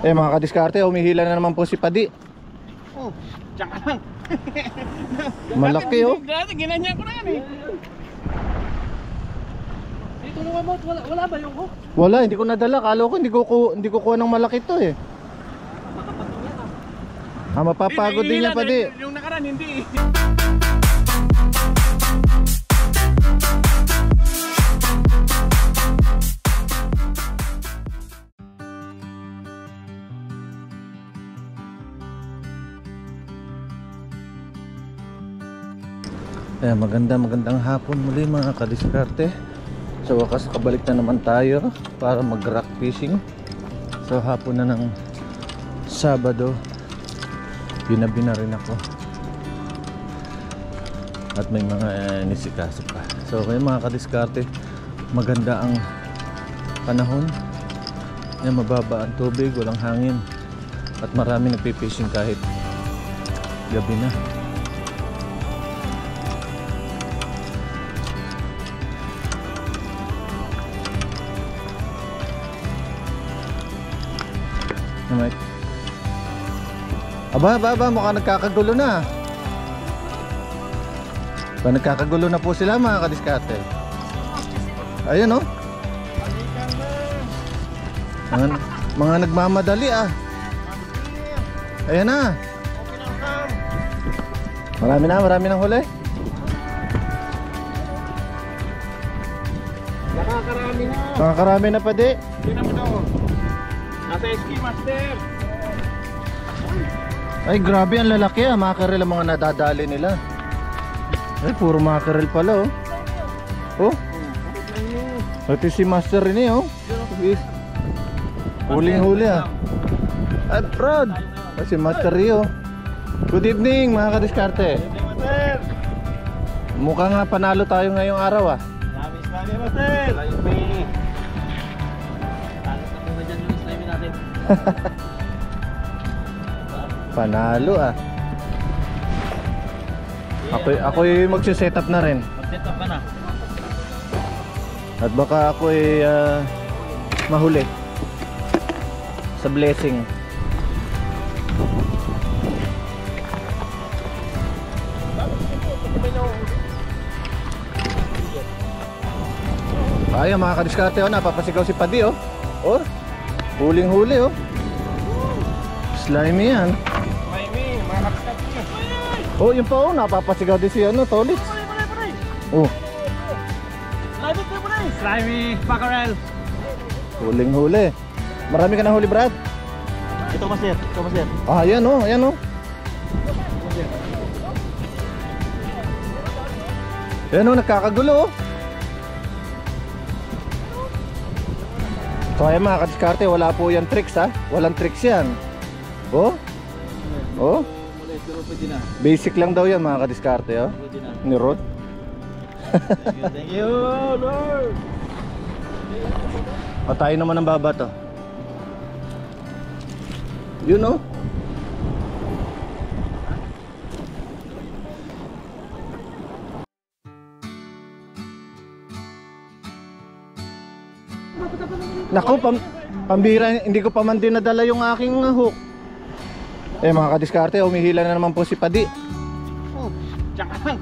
Mga kadiskarte, humihila na naman po si Padi. Oh, diyan ka lang. Malaki oh. Dati ginanyan ko na yan eh. Dito naman mo, wala ba yung hook? Wala, hindi ko nadala. Kala ko hindi ko kuha ng malaki to eh. Mapapagod din yan Padi. Yung nakaraan hindi. Magandang hapon muli mga kadiskarte. So wakas kabalik na naman tayo para mag rock fishing. So hapon na ng Sabado, binabi na rin ako at may mga nisikaso pa. So kaya mga kadiskarte, maganda ang panahon. Mababa ang tubig, walang hangin at marami nagpipishing kahit gabi na. Aba, mukhang nagkakagulo na. Nagkakagulo na po sila mga kadiskarte. Ayun oh. Mga nagmamadali ah. Ayan na. Marami nang huli. Nakakarami na Padi. Tingnan mo daw. Nasa ski master. Ay grabe ang lalaki ah, mackerel ang mga nadadali nila. Ay puro mackerel pala oh. Oh. Pati si master rin eh oh. Huling-huli ah. At prod. Si master Rio. Good evening mga kadiskarte. Mukha nga panalo tayo ngayong araw ah. Slimy master. Slimy. Talas na po dyan yung slimy natin. Panalo ah. Ako'y magse-setup na rin. Mag-setup ka na. At baka ako'y mahuli sa blessing. Ay mga kadiskarte oh, napapasigaw si Padi oh. Oh, huling-huli oh. Slimy yan. Oh, yun pa oh, napapasigaw din si Tolits. Oh. Slimy mackerel. Huling-huli. Marami ka na huli, Brad? Ito master. Ah, ayan oh. Ayan oh, nagkakagulo oh. So ayan mga kadiskarte, wala po yan tricks ha. Walang tricks yan. Oh. Oh. Basic lang daw yan mga kadiskarte oh. Ni Rod. Thank you Lord. Patayin naman ang baba to. You know. Naku, pambira, hindi ko pa man din nadala yung aking hook. Mga kadiskarte, humihila na naman po si Padi. Oh, diyan ka lang.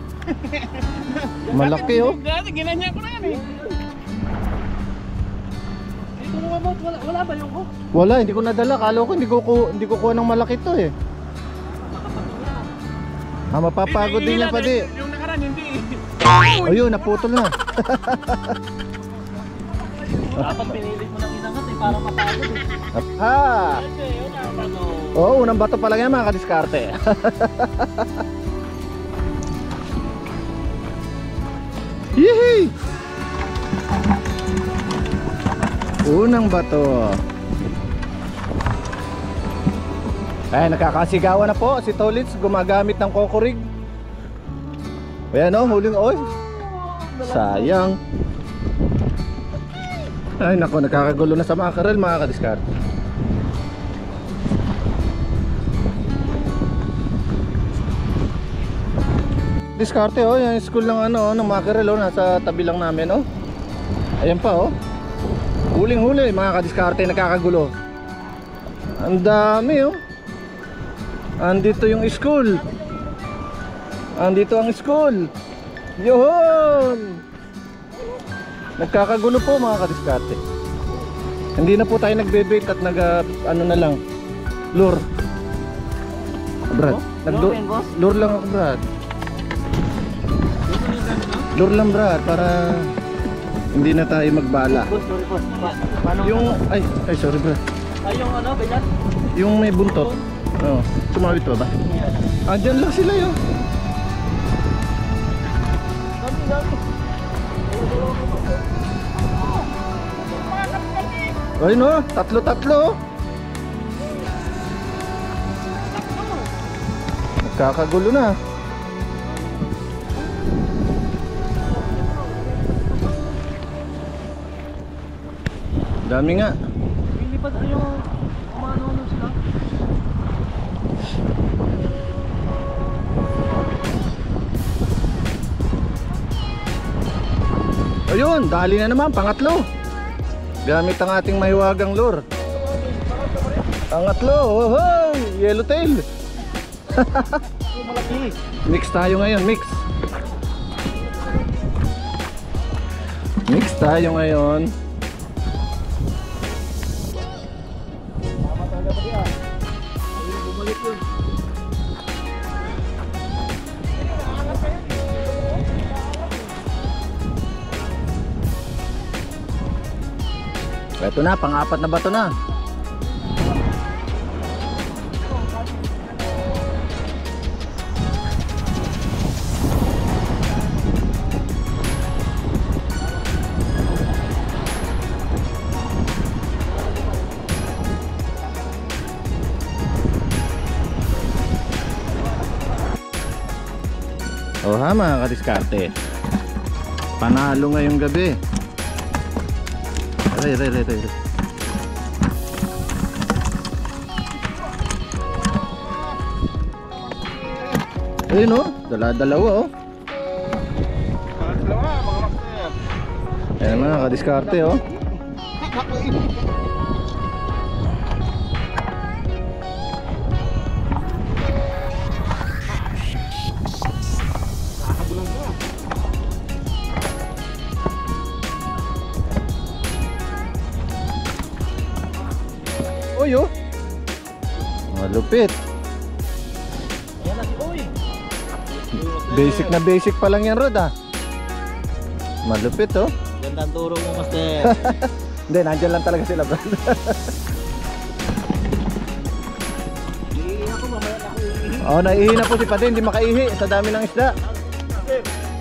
Malaki oh. Dati ginanyan ko na yan eh. Dito naman mo, wala ba yung hook? Wala, hindi ko nadala. Kala ko hindi ko kuha ng malaki to eh. Mapapagod din yan Padi. Yung nakaraan hindi. Ayun, naputol na. Dapat pinilit mo ng inangat eh, para mapagod eh. Ah! Oo, unang bato pa lang yan mga kadiskarte. Yehey! Unang bato. Ay, nakakasigawan na po si Tolits, gumagamit ng kokorig. Ayan o, huling oy. Sayang. Ay nako, nakakagulo na sa mackerel mga kadiskarte. Diskarte oh, yung school ng ng mackerel oh, nasa tabi lang namin oh. Ayan pa oh. Huling-huli mga kadiskarte, nakakagulo. Ang dami oh. Andito yung school. Andito ang school. Yohon! Nagkakagulo po mga kadiskarte. Hindi na po tayo nagbe-bait at ano na lang, lure. Brad, Lure yan, boss? lure lang ako, Brad. Lure lang, Brad, para hindi na tayo magbala. Boss, sorry boss. Paano? Yung, ay, sorry, Brad. Ay, yung ano, bigat? Yung may buntot. Oh, sumawit pa ba? Andyan lang sila yun. Dami. Ay no, tatlo. Nagkakagulo na. Dami nga. Lilipad yung umano sila. Ayun, dali na naman, pangatlo. Gamit ang ating mahiwagang lure. Pangatlo, oh, yellowtail. Malaki. Mix tayo ngayon, mix. Mix tayo ngayon. Bumalik yun. Ito na, pang-apat na bato na. O ha mga kadiskarte, panalo ngayong gabi. Aray. Ayun o, dalawa o. Ayan mga kadiskarte o. Uy oh, malupit. Ayan na si Uy. Basic pa lang yan, Rod ah. Malupit oh. Gandang turo mo, master. Hindi, nandyan lang talaga sila, bro. Iihi ako, mamaya na ako iihi. Oh, naihi na po si Pate, hindi makaihi sa dami ng isda.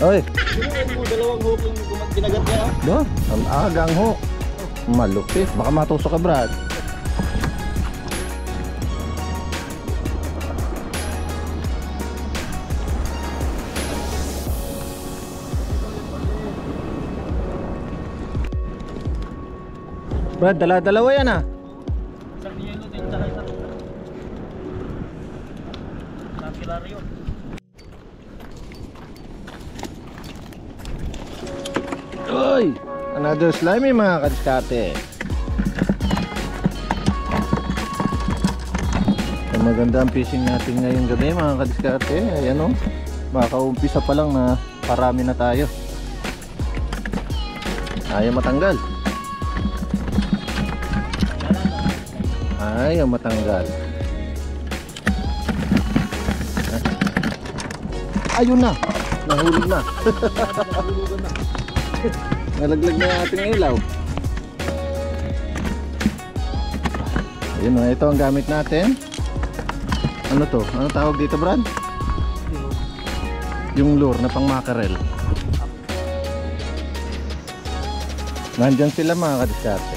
Oy, Sino mo dalawang hook yung ginagat niya? do, ang agang ho. Malupit, baka matusok ka, Brad. Brad, dalawa yan ah. Isang yellow din, tsaka isang nakilaryo. Oy! Another slimy mga kadiskarte. Ang maganda ang fishing natin ngayong gabi mga kadiskarte. Ayan o, makaumpisa pa lang na parami na tayo. Ayaw matanggal. Ayaw matanggal. Ayun na, nahulog na. Nalaglag na yung ating ilaw. Ayun na, ito ang gamit natin. Ano to? Ano tawag dito, Brad? Yung lure na pang mackerel. Nandyan sila mga kadiskarte.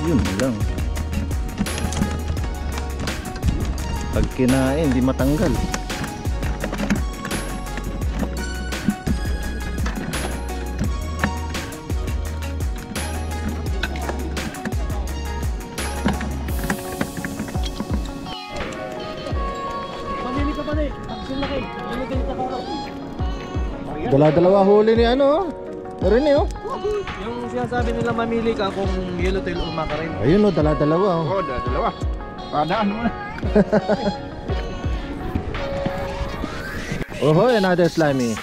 Yun lang. Pag kinain, di matanggal. Pamili ka pa rin. Ang laki. Yellow din sa karo. Dala-dalawa huli ni ano. Rin eh oh. Yung sinasabi nila mamili ka kung yellowtail o mackerel. Ayun o, dala-dalawa o. Oo, dalawa. Padaan mo na. Oho, another slimy.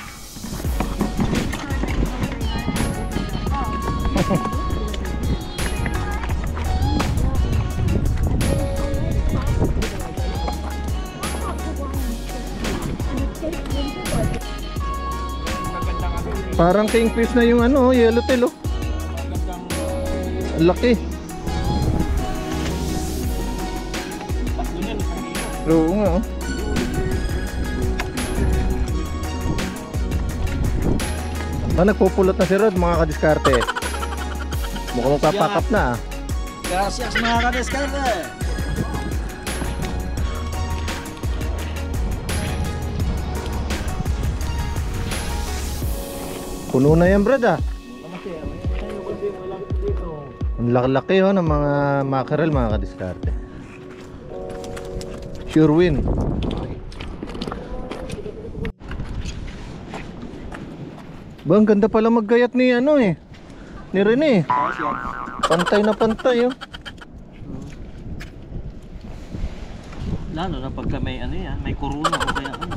Parang kingfish na yung ano, yellowtail oh. Ang laki. Oo nga oh. Nagpupulot na si Rod mga kadiskarte. Mukhang magpapakap na ah. Gracias mga kadiskarte. Puno na yan Brad ah. Ang laki-laki oh ng mga mackerel mga kadiskarte. Sure win. Ba, ang ganda pala maggayat ni ano eh. Ni Rene. Pantay na pantay oh. Lalo na pagka may ano yan, may corona o kaya ano.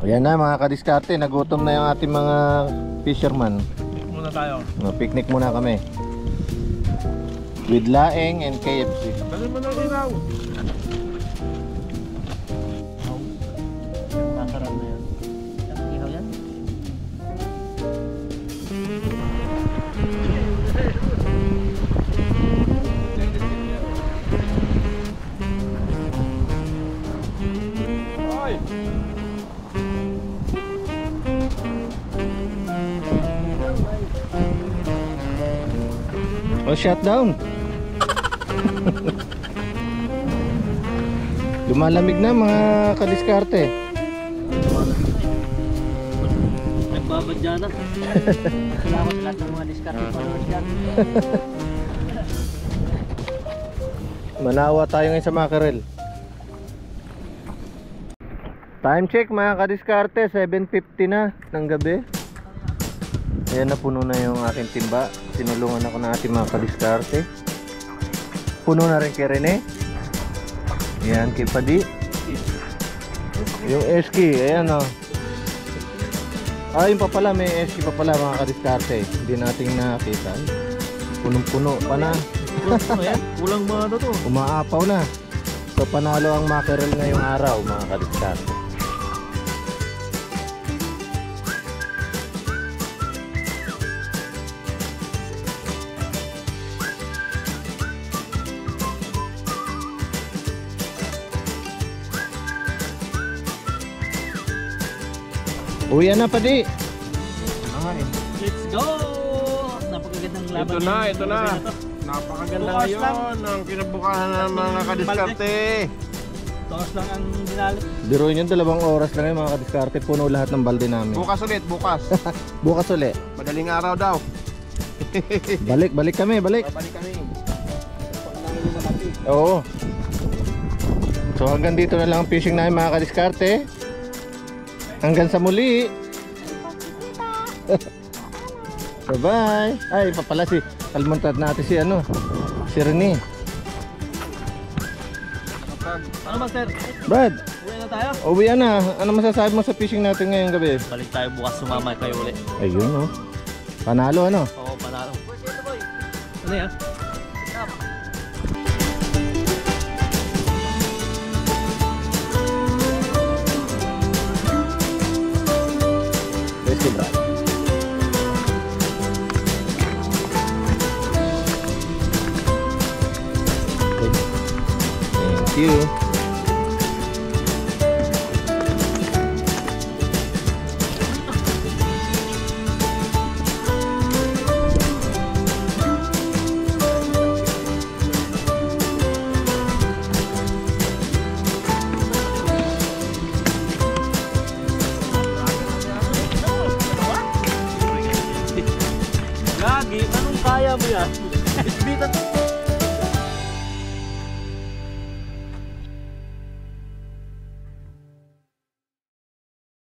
Ayan na mga kadiskarte, nagutom na yung ating mga fisherman. Muna tayo. Picnic muna kami. With laing and KFC. Dali mo na linaw. Mackerel na yan. Ihaw yan? Oy! Oh, shutdown. Lumalamig na mga kadiskarte. Nagbabadya na. Salamat lahat ng mga diskarte followers yan. Manawa tayo ngayon sa mackerel. Time check mga kadiskarte, 7:50 na ng gabi. Ayan na, puno na yung aking timba. Sinulungan ako ng ating mga kadiskarte. Puno na rin kay Rene. Ayan, kay Padi. Yung eski, ayan o. Yung pa pala, may eski pa pala mga kadiskarte. Hindi natin nakita. Punong-puno pa na. Ano yan? Kulang mga ano to. Umaapaw na. So panalo ang mackerel ngayong araw mga kadiskarte. Uwi na Padi. Let's go! Napakagandang laban. Ito na. Napakaganda Bukas lang. ngayon ang kinabukasan ng mga kadiskarte. Tokas lang ang dinalit. Biruin yun, 2 oras lang yung mga kadiskarte. Puno lahat ng balde namin. Bukas ulit, bukas. Bukas uli. Madaling araw daw. Balik kami, balik. Babalik kami. Oo. So hanggang dito na lang ang fishing namin mga kadiskarte. Hanggang sa muli. Bye-bye. Ay, papala si kalmontad natin si ano, si Rene. Ano ba sir? Brad, Uwi na tayo? uwi na. Ano masasabi mo sa fishing natin ngayong gabi? Balik tayo bukas, sumama kayo ulit. Ayun oh. Panalo ano? Oo, panalo. Ano yan? Let's go, Brad. Thank you. Lagi, anong kaya mo yan? Bitbitan